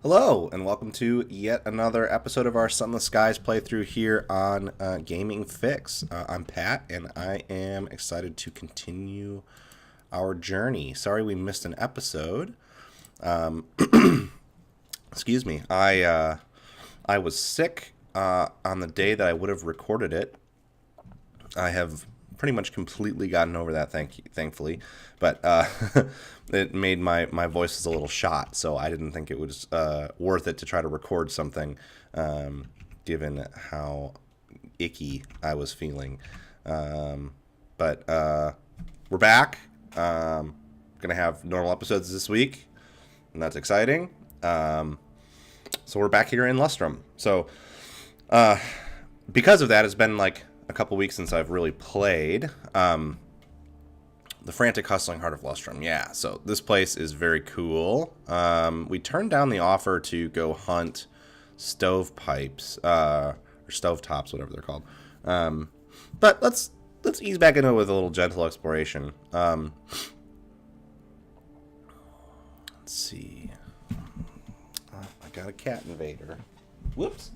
Hello, and welcome to yet another episode of our Sunless Skies playthrough here on Gaming Fix. I'm Pat, and I am excited to continue our journey. Sorry we missed an episode. Excuse me. I was sick on the day that I would have recorded it. I have pretty much completely gotten over that, thankfully. But it made my voices a little shot, so I didn't think it was worth it to try to record something, given how icky I was feeling. But we're back. Gonna have normal episodes this week, and that's exciting. So we're back here in Lustrum. So because of that, it's been like a couple weeks since I've really played. The Frantic Hustling Heart of Lustrum. Yeah, so this place is very cool. We turned down the offer to go hunt stovepipes, or stovetops, whatever they're called. But let's ease back into it with a little gentle exploration. Let's see. Oh, I got a cat invader. Whoops.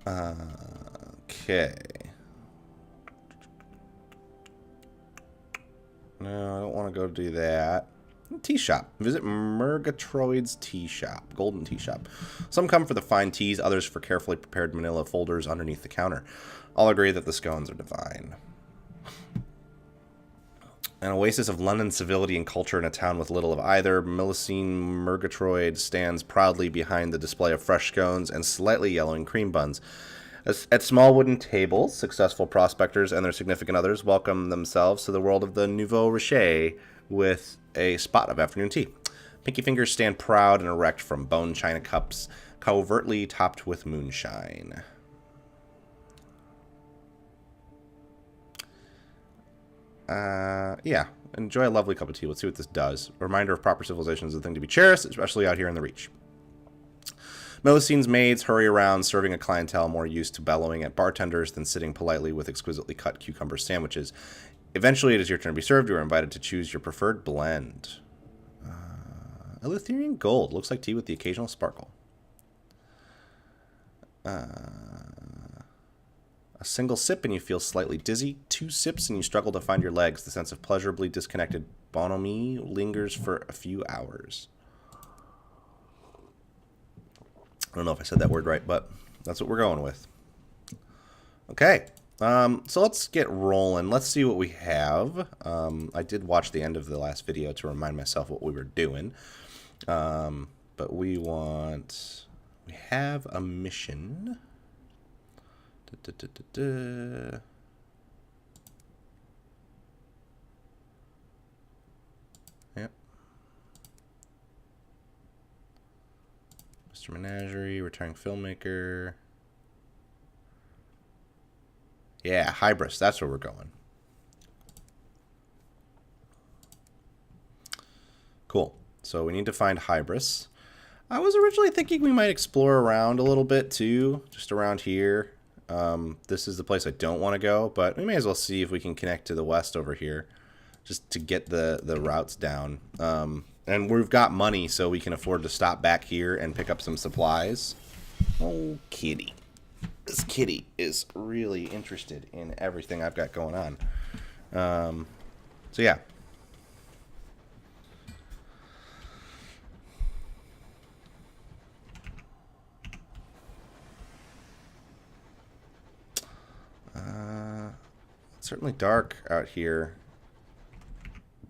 Okay. No, I don't want to go do that. Tea shop. Visit Murgatroyd's tea shop. Golden tea shop. Some come for the fine teas, others for carefully prepared manila folders underneath the counter. All agree that the scones are divine. An oasis of London civility and culture in a town with little of either, Millicene Murgatroyd stands proudly behind the display of fresh scones and slightly yellowing cream buns. At small wooden tables, successful prospectors and their significant others welcome themselves to the world of the nouveau riche with a spot of afternoon tea. Pinky fingers stand proud and erect from bone china cups, covertly topped with moonshine. Yeah, enjoy a lovely cup of tea. Let's see what this does. A reminder of proper civilization is a thing to be cherished, especially out here in the Reach. Milicine's maids hurry around, serving a clientele more used to bellowing at bartenders than sitting politely with exquisitely cut cucumber sandwiches. Eventually, it is your turn to be served. You are invited to choose your preferred blend. Eleutherian gold. Looks like tea with the occasional sparkle. A single sip and you feel slightly dizzy. 2 sips and you struggle to find your legs. The sense of pleasurably disconnected bonhomie lingers for a few hours. I don't know if I said that word right, but that's what we're going with. Okay, so let's get rolling. Let's see what we have. I did watch the end of the last video to remind myself what we were doing. But we have a mission. Yep. Mr. Menagerie, returning filmmaker. Yeah, Hybris. That's where we're going. Cool. So we need to find Hybris. I was originally thinking we might explore around a little bit too, just around here. This is the place I don't want to go, but we may as well see if we can connect to the west over here, just to get the routes down. And we've got money, so we can afford to stop back here and pick up some supplies. Oh, kitty. This kitty is really interested in everything I've got going on. So, yeah. It's certainly dark out here.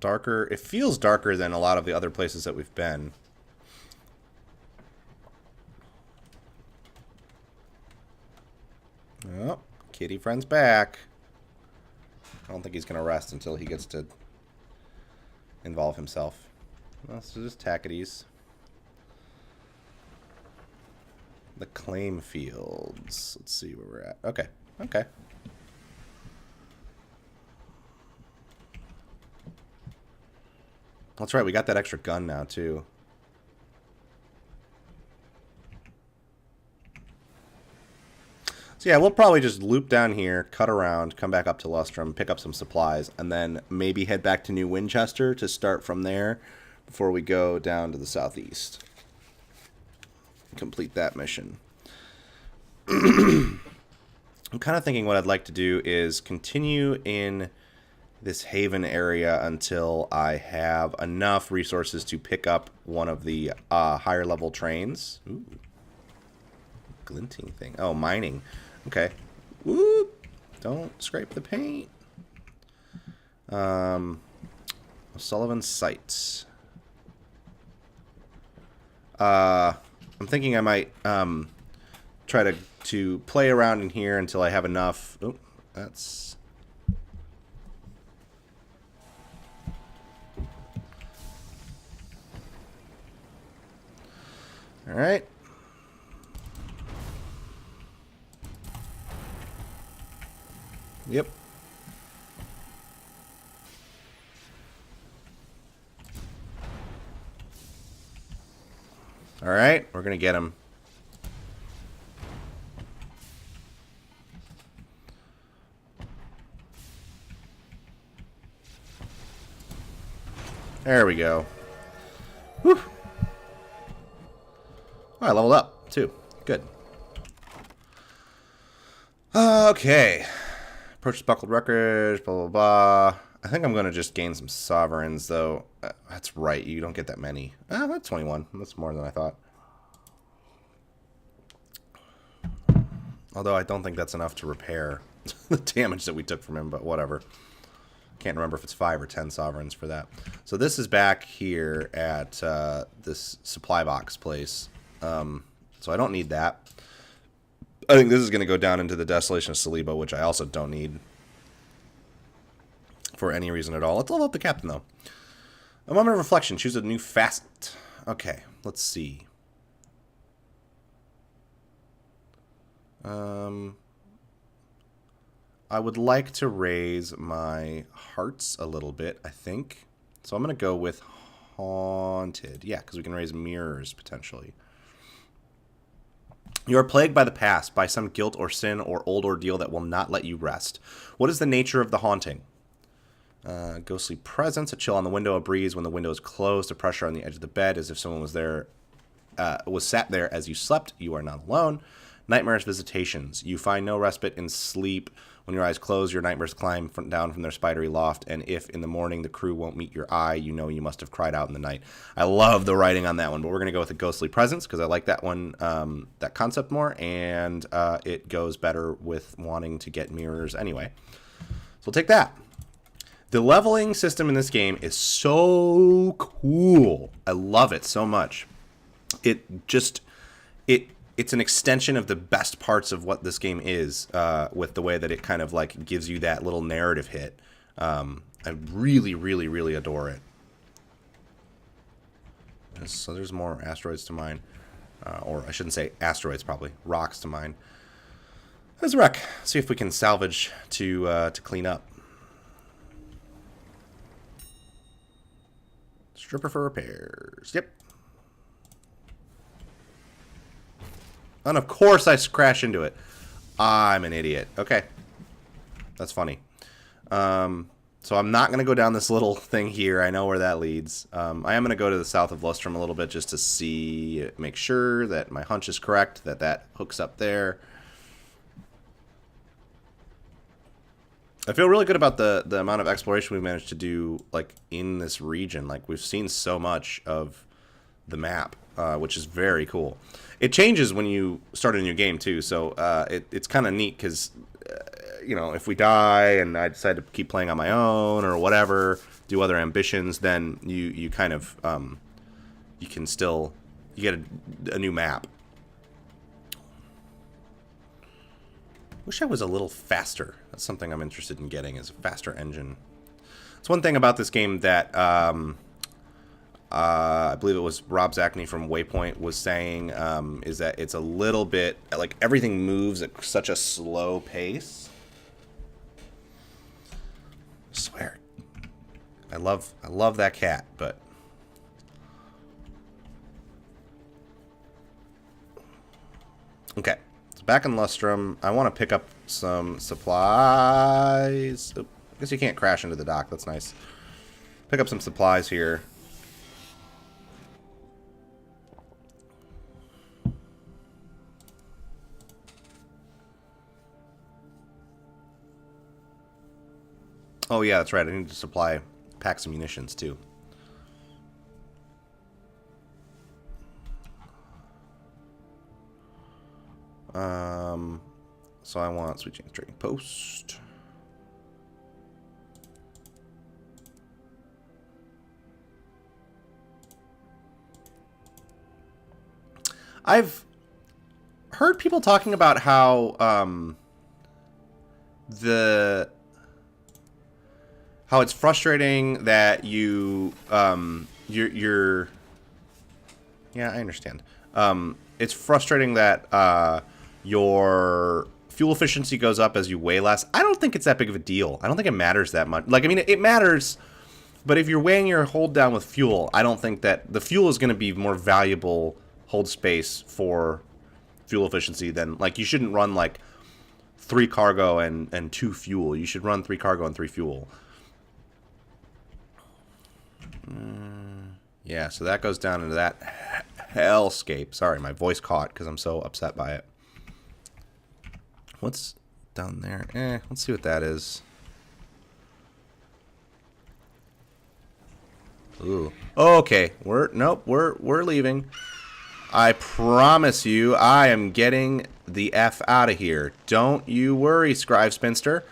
Darker. It feels darker than a lot of the other places that we've been. Oh, kitty friend's back. I don't think he's going to rest until he gets to involve himself. Well, so just Tackities. The claim fields. Let's see where we're at. Okay. Okay. That's right, we got that extra gun now, too. So yeah, we'll probably just loop down here, cut around, come back up to Lustrum, pick up some supplies, and then maybe head back to New Winchester to start from there. before we go down to the southeast. Complete that mission. I'm kind of thinking what I'd like to do is continue in this haven area until I have enough resources to pick up one of the higher level trains. Ooh. Glinting thing. Oh, mining. Okay. Whoop. Don't scrape the paint. Sullivan Sights. I'm thinking I might try to play around in here until I have enough. Oh, that's... All right. Yep. All right, we're going to get him. There we go. Whew. Oh, I leveled up, too. Good. Okay. Approach buckled records, blah, blah, blah. I think I'm going to just gain some sovereigns, though. That's right, you don't get that many. That's 21. That's more than I thought. Although I don't think that's enough to repair the damage that we took from him, but whatever. Can't remember if it's 5 or 10 sovereigns for that. So this is back here at this supply box place. So I don't need that. I think this is going to go down into the Desolation of Saliba, which I also don't need for any reason at all. Let's level up the captain, though. A moment of reflection. Choose a new facet. Okay, let's see. I would like to raise my hearts a little bit, I think. So I'm going to go with Haunted. Yeah, because we can raise mirrors, potentially. You are plagued by the past, by some guilt or sin or old ordeal that will not let you rest. What is the nature of the haunting? Ghostly presence, a chill on the window, a breeze when the window is closed, a pressure on the edge of the bed as if someone was there, was sat there as you slept. You are not alone. Nightmares, visitations. You find no respite in sleep. When your eyes close, your nightmares climb down from their spidery loft, and if in the morning the crew won't meet your eye, you know you must have cried out in the night. I love the writing on that one, but we're going to go with a ghostly presence because I like that one, that concept more, and it goes better with wanting to get mirrors anyway. So we'll take that. The leveling system in this game is so cool. I love it so much. It's an extension of the best parts of what this game is, with the way that it kind of like gives you that little narrative hit. I really, really, really adore it. So there's more asteroids to mine. Or I shouldn't say asteroids, probably. Rocks to mine. There's a wreck. See if we can salvage to clean up. Stripper for repairs. Yep. And of course I crash into it. I'm an idiot. Okay. That's funny. So I'm not going to go down this little thing here. I know where that leads. I am going to go to the south of Lustrum a little bit just to see, make sure that my hunch is correct, that hooks up there. I feel really good about the amount of exploration we've managed to do, like, in this region. Like, we've seen so much of the map, which is very cool. It changes when you start a new game, too, so it's kind of neat, because, you know, if we die and I decide to keep playing on my own or whatever, do other ambitions, then you kind of, you can still, you get a new map. Wish I was a little faster. That's something I'm interested in getting, is a faster engine. It's one thing about this game that I believe it was Rob Zachney from Waypoint was saying, is that it's a little bit, like, everything moves at such a slow pace. I swear. I love that cat, but okay. Back in Lustrum, I want to pick up some supplies. Oh, I guess you can't crash into the dock. That's nice. Pick up some supplies here. Oh, yeah, that's right. I need to supply packs of munitions, too. So I want Sweet James Trading Post. I've heard people talking about how how it's frustrating that you're yeah, I understand. It's frustrating that your fuel efficiency goes up as you weigh less. I don't think it's that big of a deal. I don't think it matters that much. Like, I mean, it matters, but if you're weighing your hold down with fuel, I don't think that the fuel is going to be more valuable hold space for fuel efficiency than, like, you shouldn't run like 3 cargo and 2 fuel. You should run 3 cargo and 3 fuel. Yeah, so that goes down into that hellscape. Sorry, my voice caught because I'm so upset by it. What's down there? Let's see what that is. Ooh. Okay, we're leaving. I promise you, I am getting the F out of here. Don't you worry, Scribe Spinster.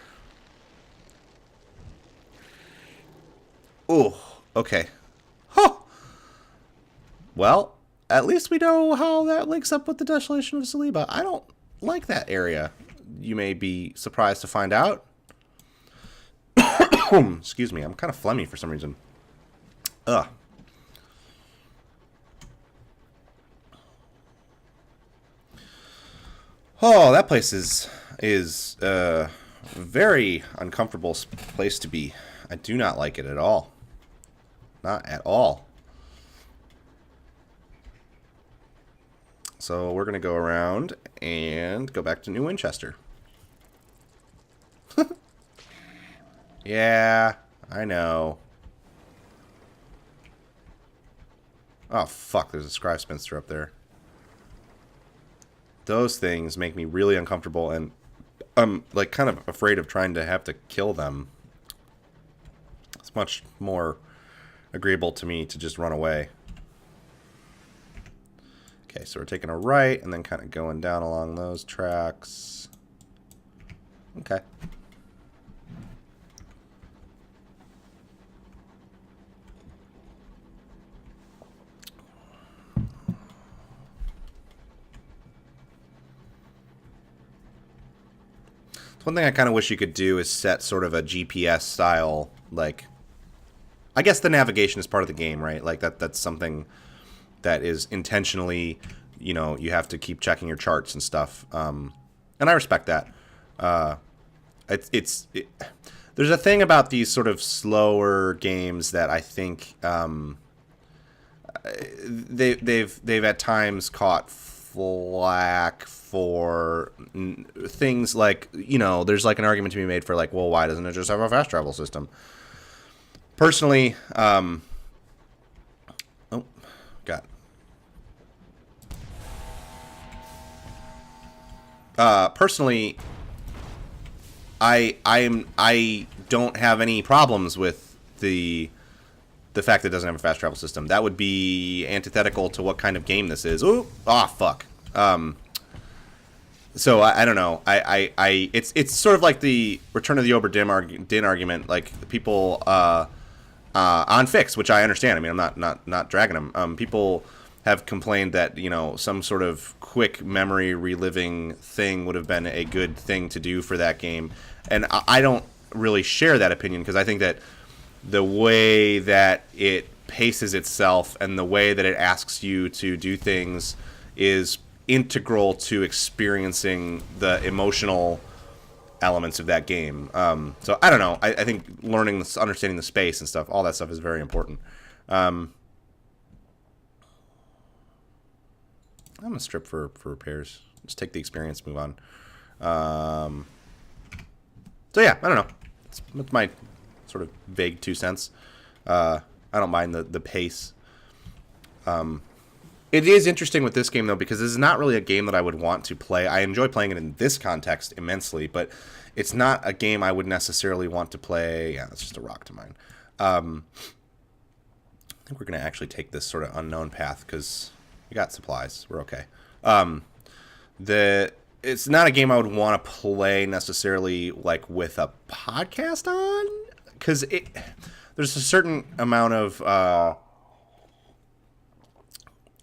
Ooh, okay. Huh. Well, at least we know how that links up with the Desolation of Saliba. I don't like that area. You may be surprised to find out. Excuse me, I'm kind of phlegmy for some reason. Ugh. Oh, that place is a very uncomfortable place to be. I do not like it at all. Not at all. So we're going to go around and go back to New Winchester. Yeah, I know. Oh, fuck, there's a Scribe Spinster up there. Those things make me really uncomfortable, and I'm, like, kind of afraid of trying to have to kill them. It's much more agreeable to me to just run away. Okay, so we're taking a right, and then kind of going down along those tracks. Okay. One thing I kind of wish you could do is set sort of a GPS style, like, I guess the navigation is part of the game, right? Like, that's something that is intentionally, you know, you have to keep checking your charts and stuff. And I respect that. There's a thing about these sort of slower games that I think they've at times caught flack for things like, you know, there's like an argument to be made for, like, well, why doesn't it just have a fast travel system? Personally, oh, God. Personally, I don't have any problems with the fact that it doesn't have a fast travel system. That would be antithetical to what kind of game this is. Ooh, fuck. So I don't know. It's sort of like the Return of the Obra Dinn argument. Like, people on Fix, which I understand. I mean, I'm not dragging them. People have complained that, you know, some sort of quick memory reliving thing would have been a good thing to do for that game, and I don't really share that opinion, because I think that the way that it paces itself and the way that it asks you to do things is integral to experiencing the emotional elements of that game. So I don't know. I think learning, understanding the space and stuff, all that stuff is very important. I'm gonna strip for repairs. Just take the experience, move on. So yeah, I don't know. It's my sort of vague 2 cents. I don't mind the pace. It is interesting with this game, though, because this is not really a game that I would want to play. I enjoy playing it in this context immensely, but it's not a game I would necessarily want to play. Yeah, it's just a rock to mine. I think we're going to actually take this sort of unknown path because we got supplies. We're okay. It's not a game I would want to play necessarily like with a podcast on, because there's a certain amount of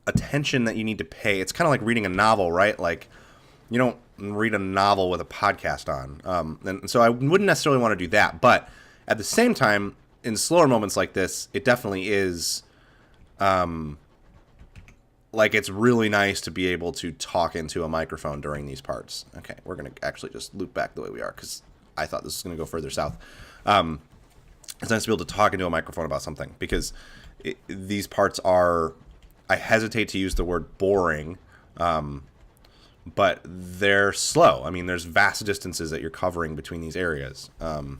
attention that you need to pay. It's kind of like reading a novel, right? Like, you don't read a novel with a podcast on. And so I wouldn't necessarily want to do that. But at the same time, in slower moments like this, it definitely is, like, it's really nice to be able to talk into a microphone during these parts. Okay, we're going to actually just loop back the way we are, because I thought this was going to go further south. It's nice to be able to talk into a microphone about something, because these parts are, I hesitate to use the word boring, but they're slow. I mean, there's vast distances that you're covering between these areas. And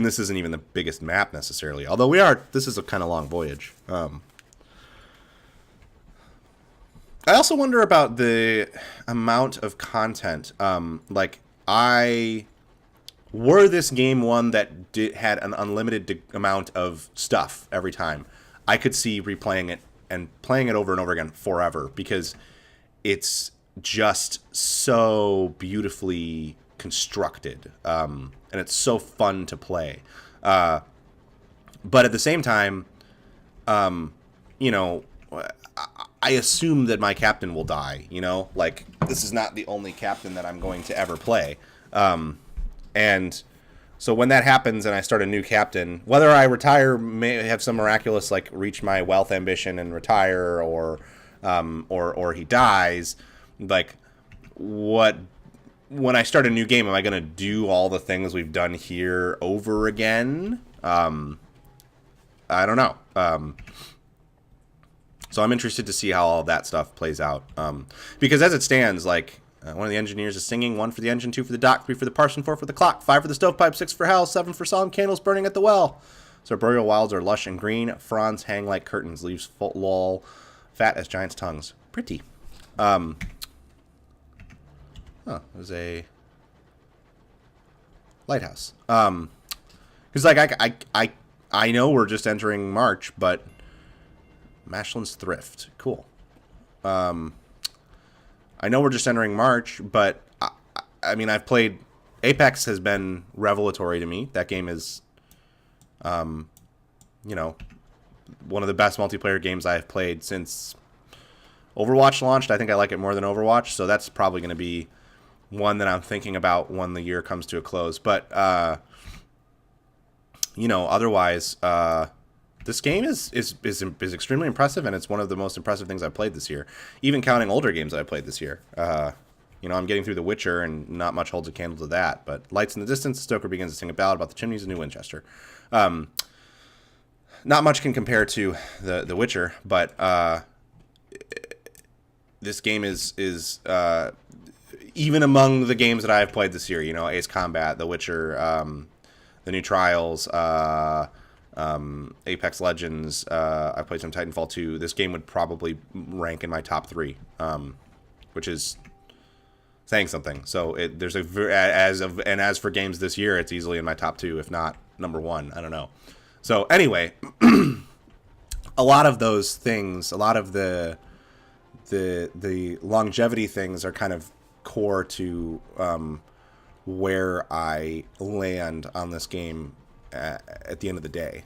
this isn't even the biggest map necessarily, although this is a kind of long voyage. I also wonder about the amount of content. Were this game one that had an unlimited amount of stuff every time, I could see replaying it and playing it over and over again forever, because it's just so beautifully constructed, and it's so fun to play. But at the same time, you know, I assume that my captain will die, you know? Like, this is not the only captain that I'm going to ever play. And so when that happens and I start a new captain, whether I retire, may have some miraculous, like, reach my wealth ambition and retire, or he dies, like, when I start a new game, am I going to do all the things we've done here over again? I don't know. So I'm interested to see how all that stuff plays out. Because as it stands, like, one of the engineers is singing, 1 for the engine, 2 for the dock, 3 for the parson, 4 for the clock, 5 for the stovepipe, 6 for hell, 7 for solemn candles burning at the well. So arboreal wilds are lush and green, fronds hang like curtains, leaves full loll, fat as giants' tongues. Pretty. There's a lighthouse. Because, like, I know we're just entering March, but Mashlin's Thrift. Cool. I know we're just entering March, but I mean, I've played... Apex has been revelatory to me. That game is, you know, one of the best multiplayer games I've played since Overwatch launched. I think I like it more than Overwatch, so that's probably going to be one that I'm thinking about when the year comes to a close. But, you know, otherwise... this game is extremely impressive, and it's one of the most impressive things I've played this year, even counting older games that I played this year. You know, I'm getting through The Witcher, and not much holds a candle to that. But Lights in the Distance, Stoker begins to sing a ballad about the chimneys of New Winchester. Not much can compare to The Witcher, but this game is even among the games that I've played this year. You know, Ace Combat, The Witcher, the new Trials, Apex Legends, I played some Titanfall 2. This game would probably rank in my top 3, which is saying something. So as for games this year, it's easily in my top 2, if not number 1. I don't know. So anyway, a lot of those things, a lot of the longevity things are kind of core to where I land on this game at the end of the day.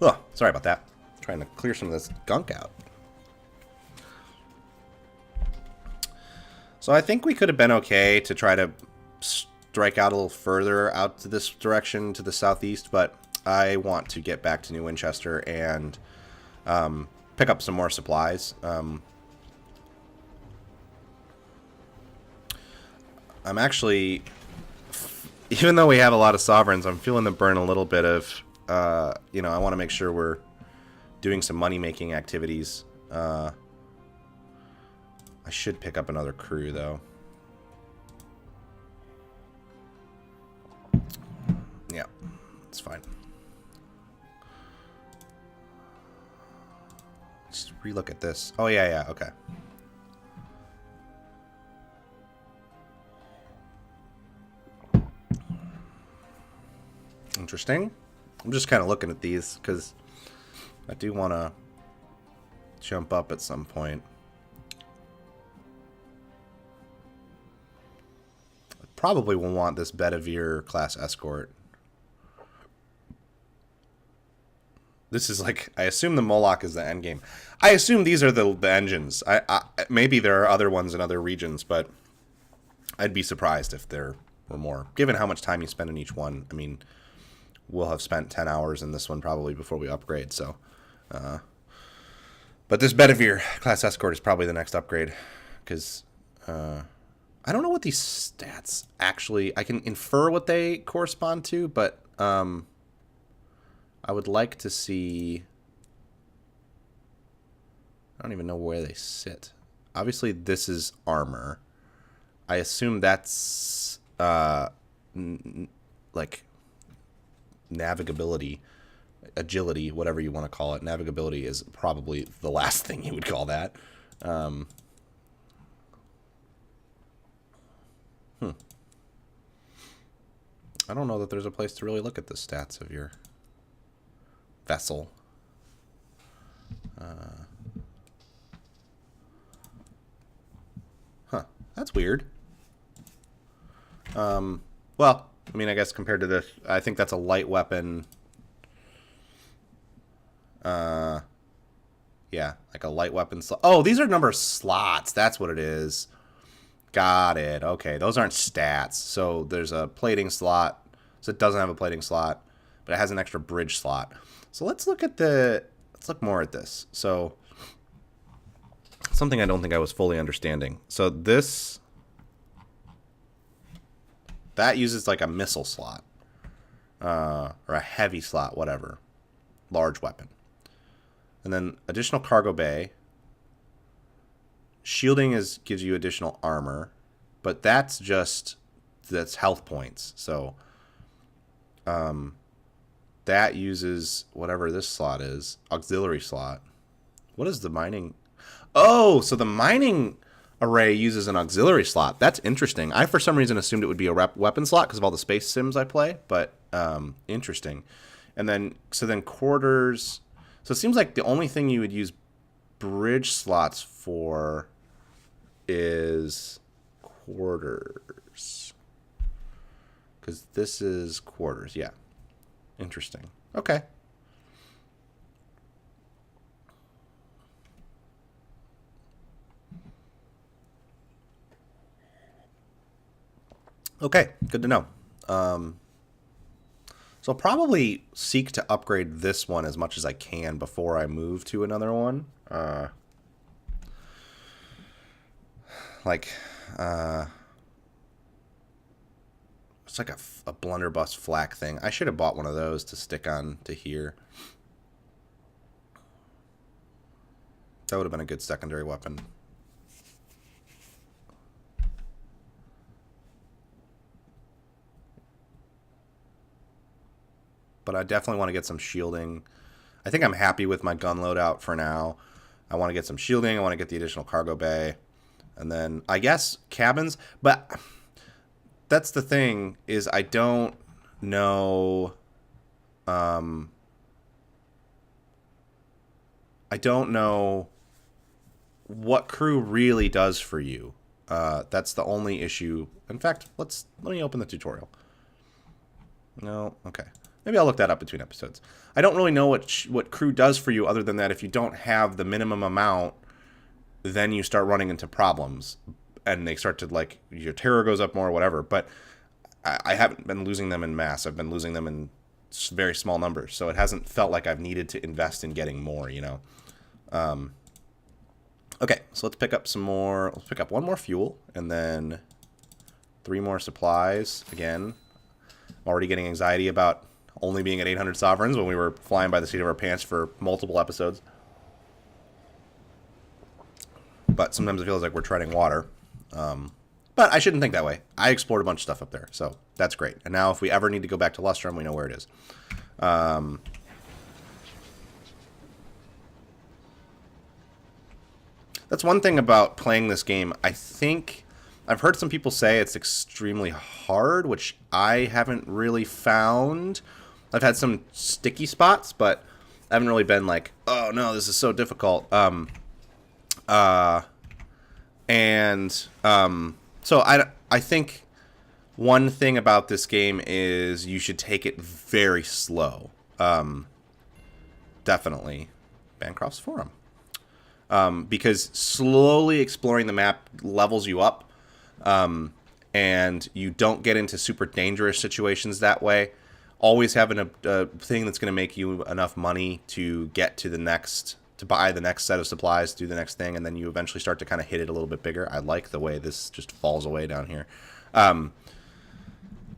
Oh, sorry about that. Trying to clear some of this gunk out. So I think we could have been okay to try to strike out a little further out to this direction, to the southeast, but I want to get back to New Winchester and pick up some more supplies. I'm actually, even though we have a lot of sovereigns, I'm feeling the burn a little bit of, you know, I want to make sure we're doing some money-making activities. I should pick up another crew, though. Yeah, it's fine. relook at this. Oh, yeah, yeah, okay. Interesting. I'm just kind of looking at these because I do want to jump up at some point. I probably will want this Bedivere class escort. This is like, I assume the Moloch is the end game. I assume these are the engines. Maybe there are other ones in other regions, but I'd be surprised if there were more. Given how much time you spend in each one, I mean, we'll have spent 10 hours in this one probably before we upgrade, so. But this Bedivere class escort is probably the next upgrade, because I don't know what these stats actually, I can infer what they correspond to, but I would like to see, I don't even know where they sit. Obviously this is armor. I assume that's like navigability, agility, whatever you want to call it. Navigability is probably the last thing you would call that. I don't know that there's a place to really look at the stats of your vessel. That's weird. Well, I mean, I guess compared to this, I think that's a light weapon. Yeah, like a light weapon slot. Oh, these are number of slots. That's what it is. Got it. Okay, those aren't stats. So there's a plating slot. So it doesn't have a plating slot, but it has an extra bridge slot. So let's look more at this. So something I don't think I was fully understanding. So that uses like a missile slot, or a heavy slot, whatever, large weapon. And then additional cargo bay. Shielding gives you additional armor, but that's health points. So that uses whatever this slot is, auxiliary slot. What is the mining? Oh, so the mining array uses an auxiliary slot. That's interesting. I, for some reason, assumed it would be a weapon slot because of all the space sims I play, but interesting. And then, quarters. So it seems like the only thing you would use bridge slots for is quarters. Because this is quarters, yeah. Interesting. Okay. Okay, good to know. So I'll probably seek to upgrade this one as much as I can before I move to another one. It's like a blunderbuss flak thing. I should have bought one of those to stick on to here. That would have been a good secondary weapon. But I definitely want to get some shielding. I think I'm happy with my gun loadout for now. I want to get some shielding. I want to get the additional cargo bay. And then, I guess, cabins. But that's the thing, is I don't know... I don't know what crew really does for you. That's the only issue. In fact, let me open the tutorial. No? Okay. Maybe I'll look that up between episodes. I don't really know what crew does for you other than that if you don't have the minimum amount, then you start running into problems. And they start to, like, your terror goes up more or whatever. But I haven't been losing them in mass. I've been losing them in very small numbers. So it hasn't felt like I've needed to invest in getting more, you know. Okay, so let's pick up some more. Let's pick up one more fuel. And then 3 more supplies. Again, I'm already getting anxiety about only being at 800 sovereigns when we were flying by the seat of our pants for multiple episodes. But sometimes it feels like we're treading water. But I shouldn't think that way. I explored a bunch of stuff up there, so that's great. And now if we ever need to go back to Lustrum, we know where it is. That's one thing about playing this game. I think I've heard some people say it's extremely hard, which I haven't really found. I've had some sticky spots, but I haven't really been like, oh no, this is so difficult. So I think one thing about this game is you should take it very slow. Definitely. Bancroft's Forum. Because slowly exploring the map levels you up, and you don't get into super dangerous situations that way. Always having a thing that's going to make you enough money to get to the next, to buy the next set of supplies, do the next thing, and then you eventually start to kind of hit it a little bit bigger. I like the way this just falls away down here. I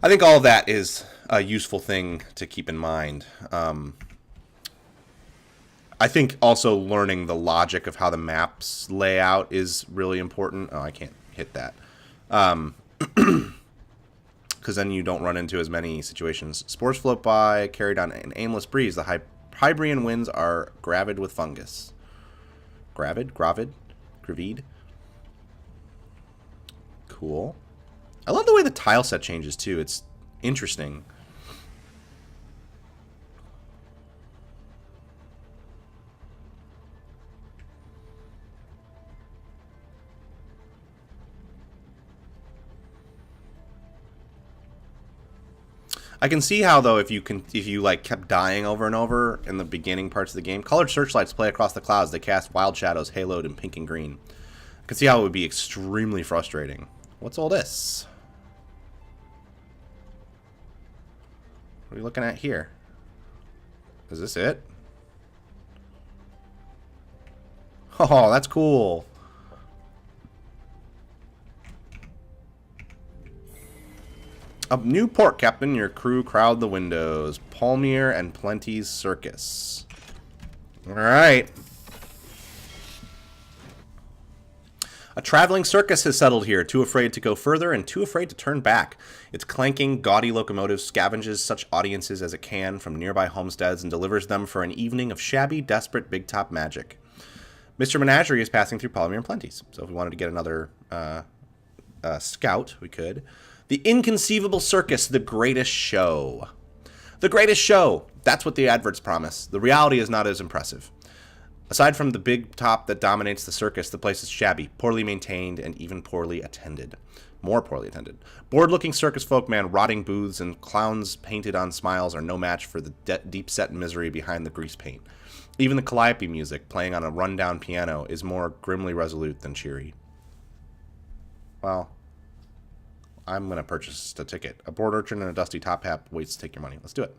think all of that is a useful thing to keep in mind. I think also learning the logic of how the maps lay out is really important. Oh, I can't hit that. Because then you don't run into as many situations. Spores float by, carried on an aimless breeze. The Hybrian winds are gravid with fungus. Gravid? Cool. I love the way the tile set changes, too. It's interesting. I can see how, though, if you like kept dying over and over in the beginning parts of the game. Colored searchlights play across the clouds. They cast wild shadows haloed in pink and green. I can see how it would be extremely frustrating. What's all this? What are you looking at here? Is this it? Oh, that's cool. A new port, Captain. Your crew crowd the windows. Palmier and Plenty's Circus. Alright. A traveling circus has settled here, too afraid to go further and too afraid to turn back. Its clanking, gaudy locomotive scavenges such audiences as it can from nearby homesteads and delivers them for an evening of shabby, desperate, big-top magic. Mr. Menagerie is passing through Palmier and Plenty's, so if we wanted to get another scout, we could. The inconceivable circus, the greatest show. The greatest show. That's what the adverts promise. The reality is not as impressive. Aside from the big top that dominates the circus, the place is shabby, poorly maintained, and even poorly attended. More poorly attended. Bored-looking circus folkman, rotting booths, and clowns painted on smiles are no match for the deep-set misery behind the grease paint. Even the calliope music, playing on a run-down piano, is more grimly resolute than cheery. Well, I'm going to purchase a ticket. A bored urchin and a dusty top hat waits to take your money. Let's do it.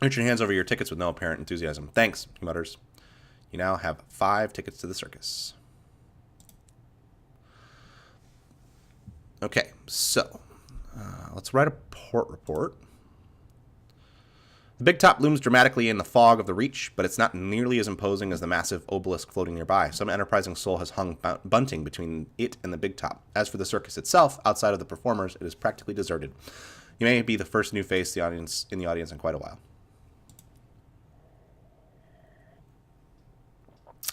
Urchin hands over your tickets with no apparent enthusiasm. Thanks, he mutters. You now have 5 tickets to the circus. Okay, so let's write a port report. The big top looms dramatically in the fog of the Reach, but it's not nearly as imposing as the massive obelisk floating nearby. Some enterprising soul has hung bunting between it and the big top. As for the circus itself, outside of the performers, it is practically deserted. You may be the first new face in the audience in quite a while.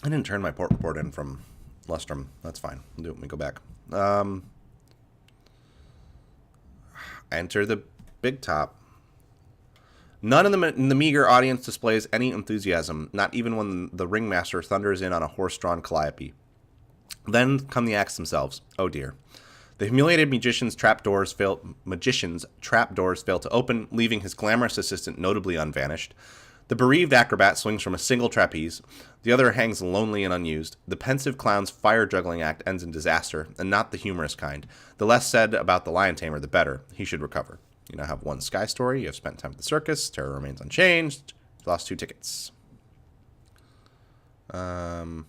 I didn't turn my port report in from Lustrum. That's fine. We'll do it when we go back. Enter the big top. None in the meager audience displays any enthusiasm, not even when the ringmaster thunders in on a horse-drawn calliope. Then come the acts themselves. Oh dear. The humiliated magician's trapdoors fail to open, leaving his glamorous assistant notably unvanished. The bereaved acrobat swings from a single trapeze. The other hangs lonely and unused. The pensive clown's fire-juggling act ends in disaster, and not the humorous kind. The less said about the lion tamer, the better. He should recover. You now have 1 sky story. You have spent time at the circus. Terror remains unchanged. You lost 2 tickets. So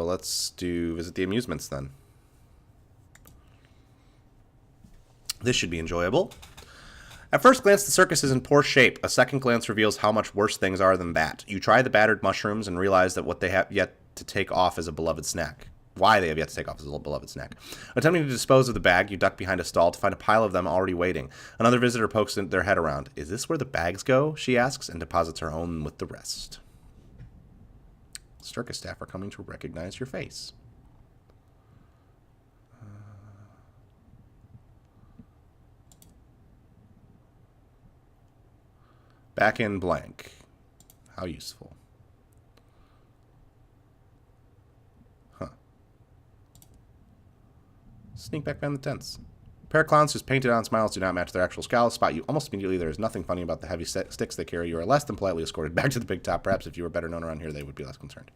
let's visit the amusements then. This should be enjoyable. At first glance, the circus is in poor shape. A second glance reveals how much worse things are than that. You try the battered mushrooms and realize that what they have yet to take off is a beloved snack. Why they have yet to take off is a beloved snack. Attempting to dispose of the bag, you duck behind a stall to find a pile of them already waiting. Another visitor pokes their head around. Is this where the bags go? She asks, and deposits her own with the rest. Circus staff are coming to recognize your face. Back in blank. How useful. Huh. Sneak back behind the tents. A pair of clowns whose painted on smiles do not match their actual scowls spot you almost immediately. There is nothing funny about the heavy sticks they carry. You are less than politely escorted back to the big top. Perhaps if you were better known around here, they would be less concerned.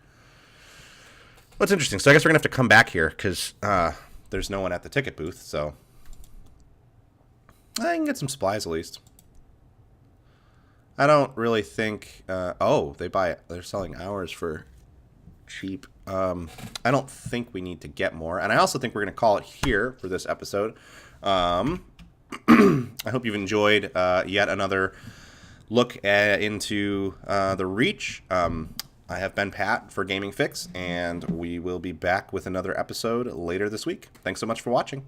What's interesting. So I guess we're going to have to come back here because there's no one at the ticket booth. So I can get some supplies at least. I don't really think... oh, they're selling ours for cheap. I don't think we need to get more. And I also think we're going to call it here for this episode. I hope you've enjoyed yet another look into the Reach. I have been Pat for Gaming Fix, and we will be back with another episode later this week. Thanks so much for watching.